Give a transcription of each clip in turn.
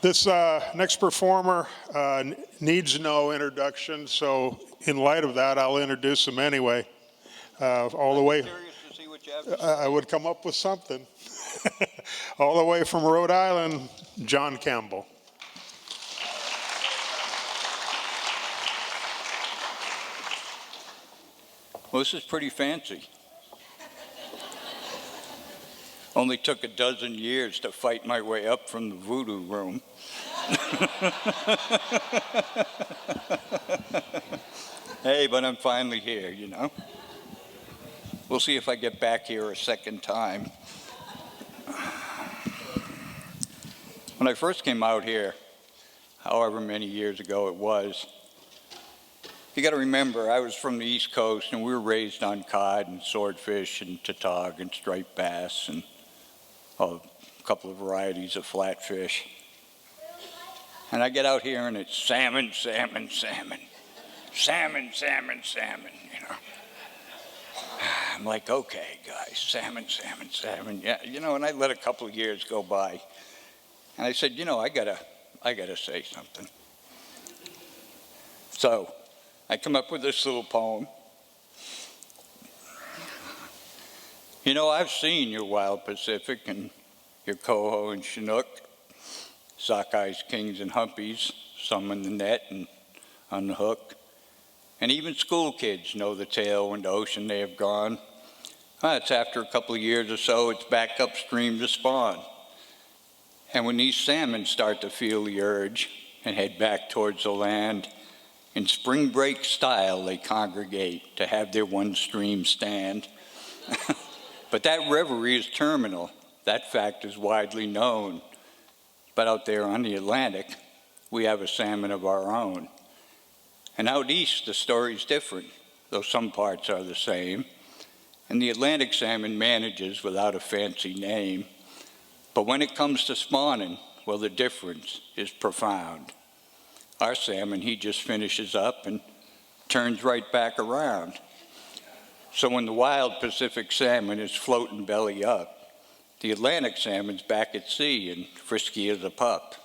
This next performer needs no introduction, so in light of that, I'll introduce him anyway. All the way. Curious to see what you have to say. I would come up with something. All the way from Rhode Island, Jon Campbell. Well, this is pretty fancy. Only took a dozen years to fight my way up from the voodoo room. Hey, but I'm finally here, you know. We'll see if I get back here a second time. When I first came out here, however many years ago it was, you got to remember, I was from the East Coast, and we were raised on cod and swordfish and tautog and striped bass and a couple of varieties of flatfish. And I get out here and it's salmon, salmon, salmon. Salmon, salmon, salmon, you know. I'm like, okay, guys, salmon, salmon, salmon. Yeah, you know, and I let a couple of years go by. And I said, you know, I gotta say something. So I come up with this little poem. You know, I've seen your wild Pacific and your coho and chinook, sockeyes, kings, and humpies, some in the net and on the hook. And even school kids know the tale when to ocean they have gone. It's after a couple of years or so, it's back upstream to spawn. And when these salmon start to feel the urge and head back towards the land, in spring break style, they congregate to have their one stream stand. But that reverie is terminal. That fact is widely known. But out there on the Atlantic, we have a salmon of our own. And out east, the story's different, though some parts are the same. And the Atlantic salmon manages without a fancy name. But when it comes to spawning, well, the difference is profound. Our salmon, he just finishes up and turns right back around. So when the wild Pacific salmon is floating belly up, the Atlantic salmon's back at sea and frisky as a pup.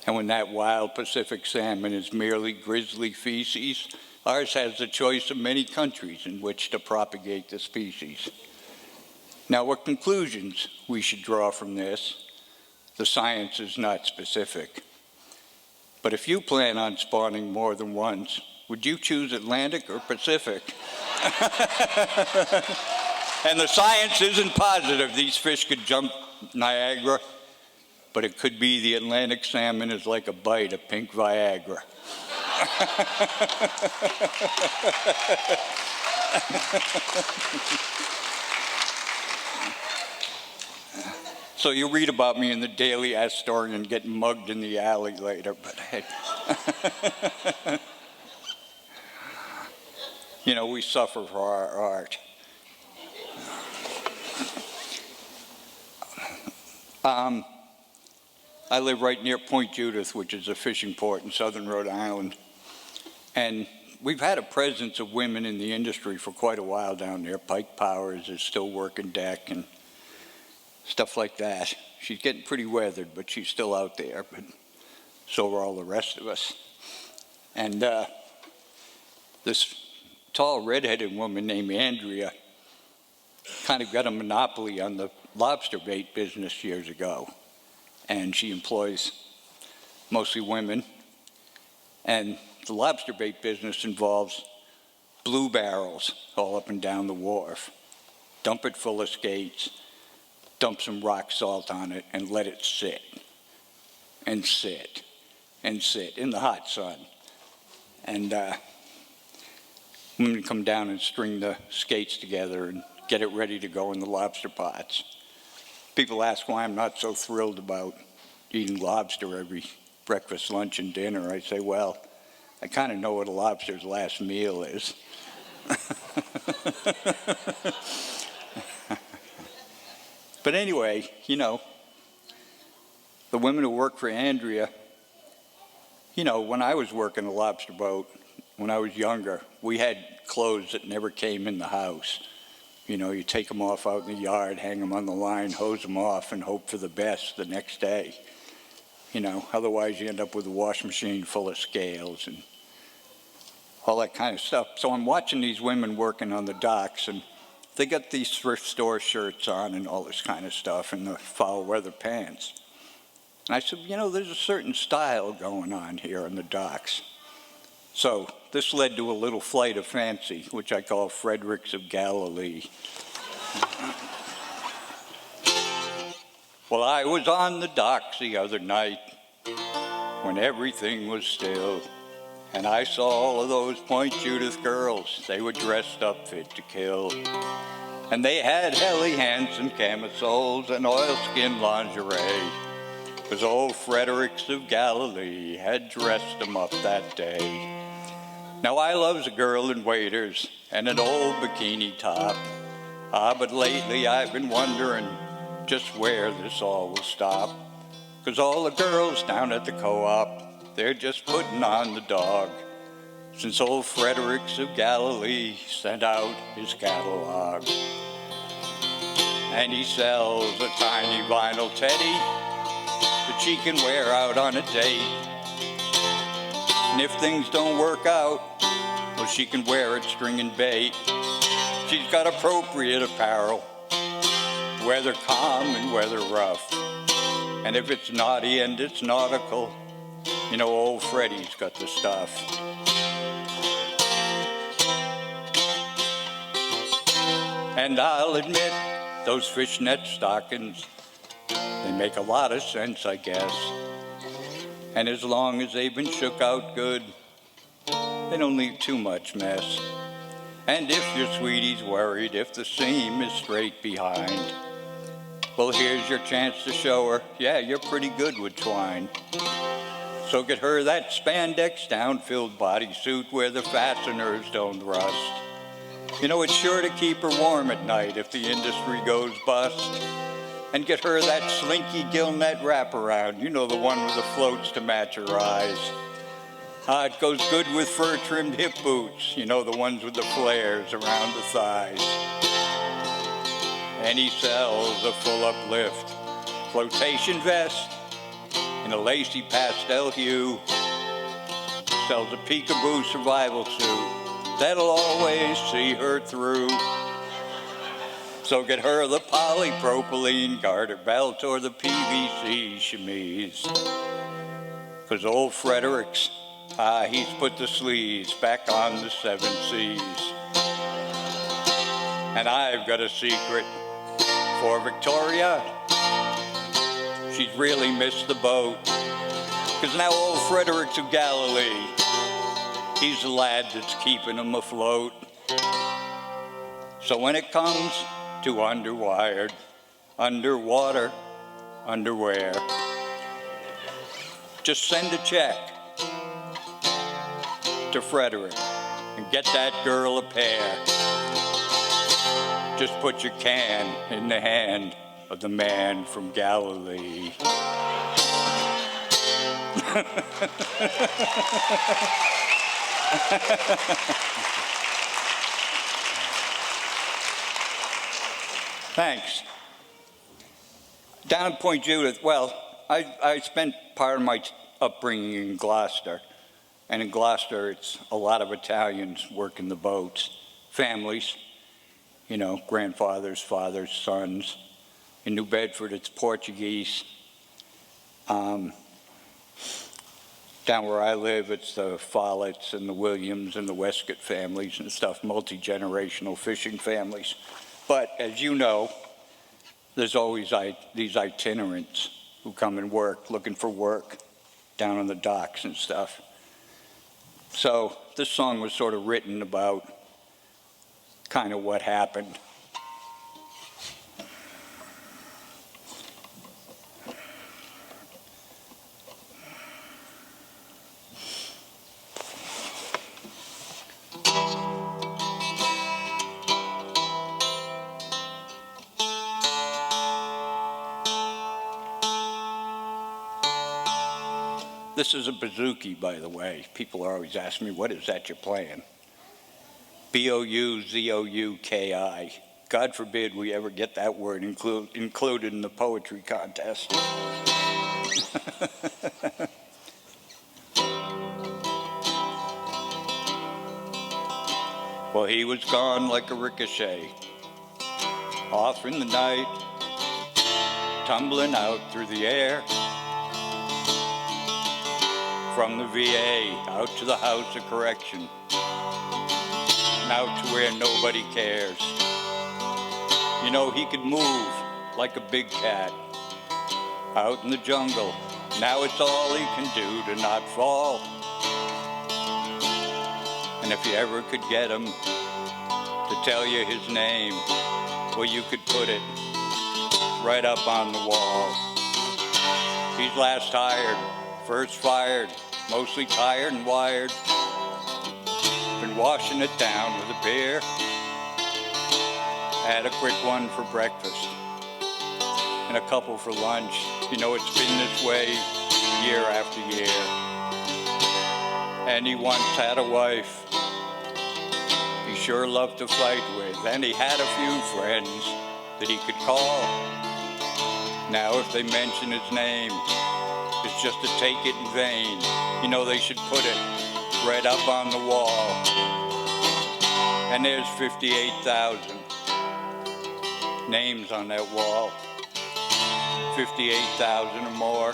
And when that wild Pacific salmon is merely grizzly feces, ours has the choice of many countries in which to propagate the species. Now, what conclusions we should draw from this? The science is not specific. But if you plan on spawning more than once, would you choose Atlantic or Pacific? And the science isn't positive. These fish could jump Niagara, but it could be the Atlantic salmon is like a bite of pink Viagra. So you read about me in the Daily Astorian getting mugged in the alley later, but hey. You know, we suffer for our art. I live right near Point Judith, which is a fishing port in southern Rhode Island. And we've had a presence of women in the industry for quite a while down there. Pike Powers is still working deck and stuff like that. She's getting pretty weathered, but she's still out there, but so are all the rest of us. And this tall redheaded woman named Andrea kind of got a monopoly on the lobster bait business years ago. And she employs mostly women. And the lobster bait business involves blue barrels all up and down the wharf. Dump it full of skates, dump some rock salt on it, and let it sit and sit and sit in the hot sun. And women come down and string the skates together and get it ready to go in the lobster pots. People ask why I'm not so thrilled about eating lobster every breakfast, lunch, and dinner. I say, well, I kind of know what a lobster's last meal is. But anyway, you know, the women who work for Andrea, you know, when I was working a lobster boat, when I was younger, we had clothes that never came in the house. You know, you take them off out in the yard, hang them on the line, hose them off, and hope for the best the next day. You know, otherwise you end up with a wash machine full of scales and all that kind of stuff. So I'm watching these women working on the docks, and they got these thrift store shirts on and all this kind of stuff, and the foul weather pants. And I said, you know, there's a certain style going on here on the docks. So this led to a little flight of fancy, which I call Fredericks of Galilee. Well, I was on the docks the other night when everything was still, and I saw all of those Point Judith girls. They were dressed up fit to kill. And they had Helly Hansen camisoles and oilskin lingerie, 'cause old Fredericks of Galilee had dressed them up that day. Now I loves a girl in waders and an old bikini top. But lately I've been wondering just where this all will stop. 'Cause all the girls down at the co-op, they're just putting on the dog, since old Fredericks of Galilee sent out his catalog. And he sells a tiny vinyl teddy that she can wear out on a date. And if things don't work out, well, she can wear it stringing bait. She's got appropriate apparel, weather calm and weather rough. And if it's naughty and it's nautical, you know, old Freddie's got the stuff. And I'll admit, those fishnet stockings, they make a lot of sense, I guess. And as long as they've been shook out good, they don't leave too much mess. And if your sweetie's worried if the seam is straight behind, well, here's your chance to show her, yeah, you're pretty good with twine. So get her that spandex down-filled bodysuit where the fasteners don't rust. You know, it's sure to keep her warm at night if the industry goes bust. And get her that slinky gillnet wraparound, you know, the one with the floats to match her eyes. It goes good with fur-trimmed hip boots, you know, the ones with the flares around the thighs. And he sells a full uplift flotation vest in a lacy pastel hue. Sells a peekaboo survival suit that'll always see her through. So get her the polypropylene garter belt or the PVC chemise. 'Cause old Fredericks, he's put the sleeves back on the 7 Seas. And I've got a secret for Victoria. She's really missed the boat. 'Cause now old Fredericks of Galilee, he's the lad that's keeping him afloat. So when it comes to underwired, underwater underwear, just send a check to Frederick and get that girl a pair. Just put your can in the hand of the man from Galilee. Thanks. Down at Point Judith, well, I spent part of my upbringing in Gloucester. And in Gloucester, it's a lot of Italians working the boats, families, you know, grandfathers, fathers, sons. In New Bedford, it's Portuguese. Down where I live, it's the Folletts and the Williams and the Westcott families and stuff, multi-generational fishing families. But as you know, there's always these itinerants who come and work, looking for work down on the docks and stuff. So this song was sort of written about kind of what happened. This is a bouzouki, by the way. People are always asking me, what is that you're playing? B-O-U-Z-O-U-K-I. God forbid we ever get that word included in the poetry contest. Well, he was gone like a ricochet, off in the night, tumbling out through the air, from the VA out to the House of Correction, and out to where nobody cares. You know, he could move like a big cat out in the jungle. Now it's all he can do to not fall. And if you ever could get him to tell you his name, well, you could put it right up on the wall. He's last hired, first fired, mostly tired and wired. Been washing it down with a beer. Had a quick one for breakfast and a couple for lunch. You know, it's been this way year after year. And he once had a wife he sure loved to fight with, and he had a few friends that he could call. Now if they mention his name, it's just to take it in vain. You know, they should put it right up on the wall. And there's 58,000 names on that wall. 58,000 or more.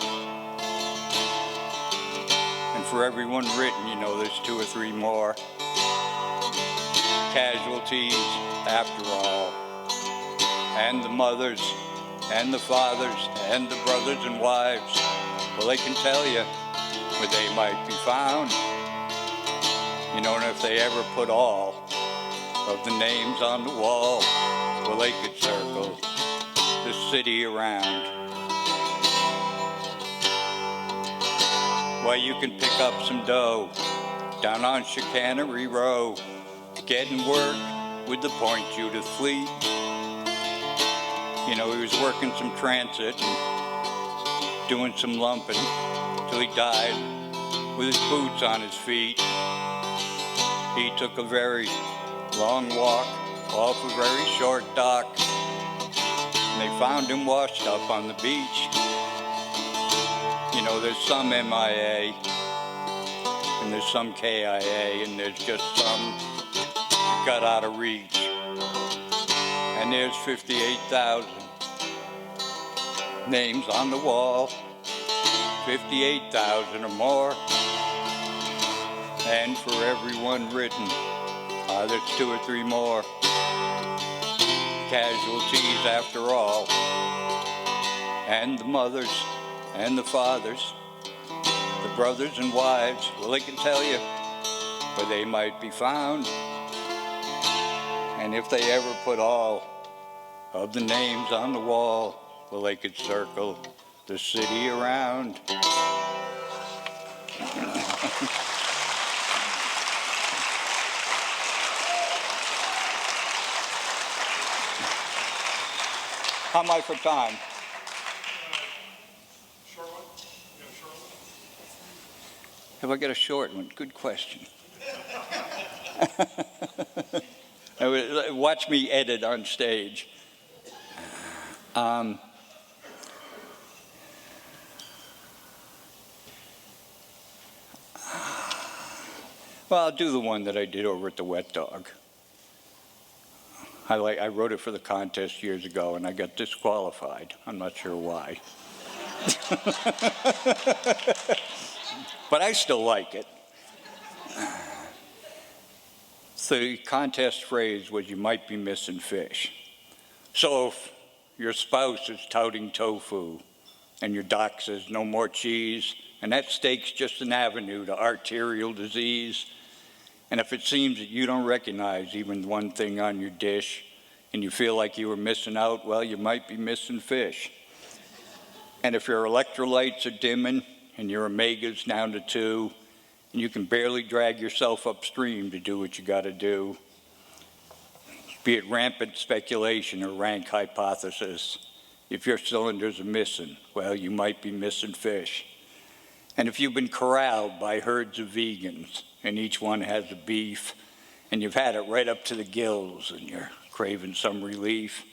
And for everyone written, you know, there's 2 or 3 more. Casualties, after all. And the mothers, and the fathers, and the brothers and wives, well, they can tell you where they might be found. You know, and if they ever put all of the names on the wall, well, they could circle the city around. Well, you can pick up some dough down on Chicanery Row, getting work with the Point Judith fleet. You know, he was working some transit and doing some lumping till he died with his boots on his feet. He took a very long walk off a very short dock, and they found him washed up on the beach. You know, there's some MIA, and there's some KIA, and there's just some that got out of reach. And there's 58,000 names on the wall, 58,000 or more. And for everyone written, there's 2 or 3 more. Casualties after all. And the mothers and the fathers, the brothers and wives, well, they can tell you where they might be found. And if they ever put all of the names on the wall, well, they could circle the city around. How am I for time? Short one? You got a short one? Have I got a short one? Good question. Watch me edit on stage. Well, I'll do the one that I did over at the Wet Dog. I wrote it for the contest years ago, and I got disqualified. I'm not sure why. But I still like it. So the contest phrase was, "You might be missing fish." So if your spouse is touting tofu, and your doc says no more cheese, and that steak's just an avenue to arterial disease, and if it seems that you don't recognize even one thing on your dish, and you feel like you were missing out, well, you might be missing fish. And if your electrolytes are dimming, and your omega's down to 2, and you can barely drag yourself upstream to do what you got to do, be it rampant speculation or rank hypothesis, if your cylinders are missing, well, you might be missing fish. And if you've been corralled by herds of vegans, and each one has a beef, and you've had it right up to the gills, and you're craving some relief.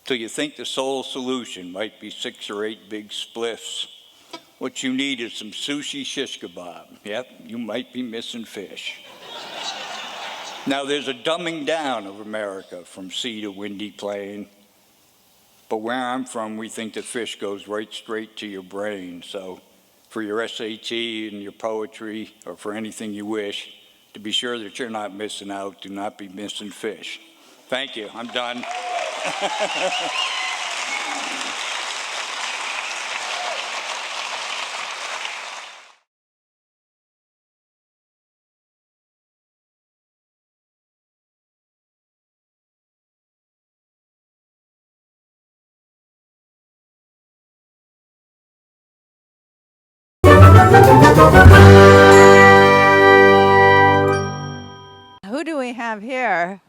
Till you think the sole solution might be 6 or 8 big spliffs. What you need is some sushi shish kebab. Yep, you might be missing fish. Now there's a dumbing down of America from sea to windy plain. But where I'm from, we think the fish goes right straight to your brain. So for your SAT and your poetry, or for anything you wish, to be sure that you're not missing out, do not be missing fish. Thank you, I'm done. Who do we have here?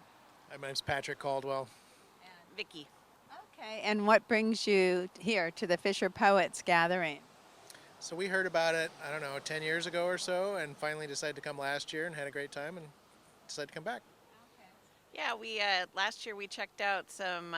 Hi, my name's Patrick Caldwell. Vicky. Okay, and what brings you here to the Fisher Poets Gathering? So we heard about it, I don't know, 10 years ago or so, and finally decided to come last year and had a great time and decided to come back. Yeah, we last year we checked out some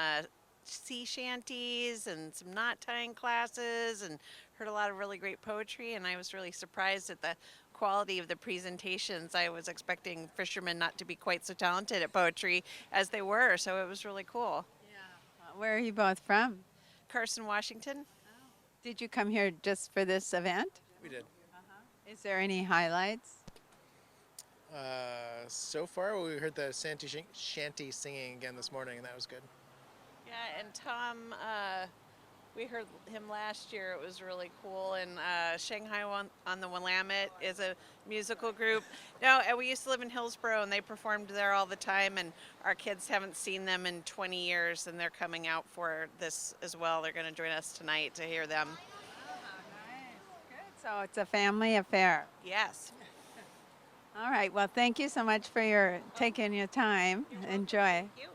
sea shanties and some knot tying classes and heard a lot of really great poetry, and I was really surprised at the quality of the presentations. I was expecting fishermen not to be quite so talented at poetry as they were, so it was really cool. Where are you both from? Carson, Washington. Did you come here just for this event? We did. Is there any highlights? So far, we heard the shanty singing again this morning, and that was good. Yeah, and Tom, we heard him last year. It was really cool. And Shanghai on the Willamette is a musical group. No, and we used to live in Hillsborough, and they performed there all the time. And our kids haven't seen them in 20 years, and they're coming out for this as well. They're going to join us tonight to hear them. Nice. Good. So it's a family affair. Yes. All right. Well, thank you so much for taking your time. Enjoy. Thank you.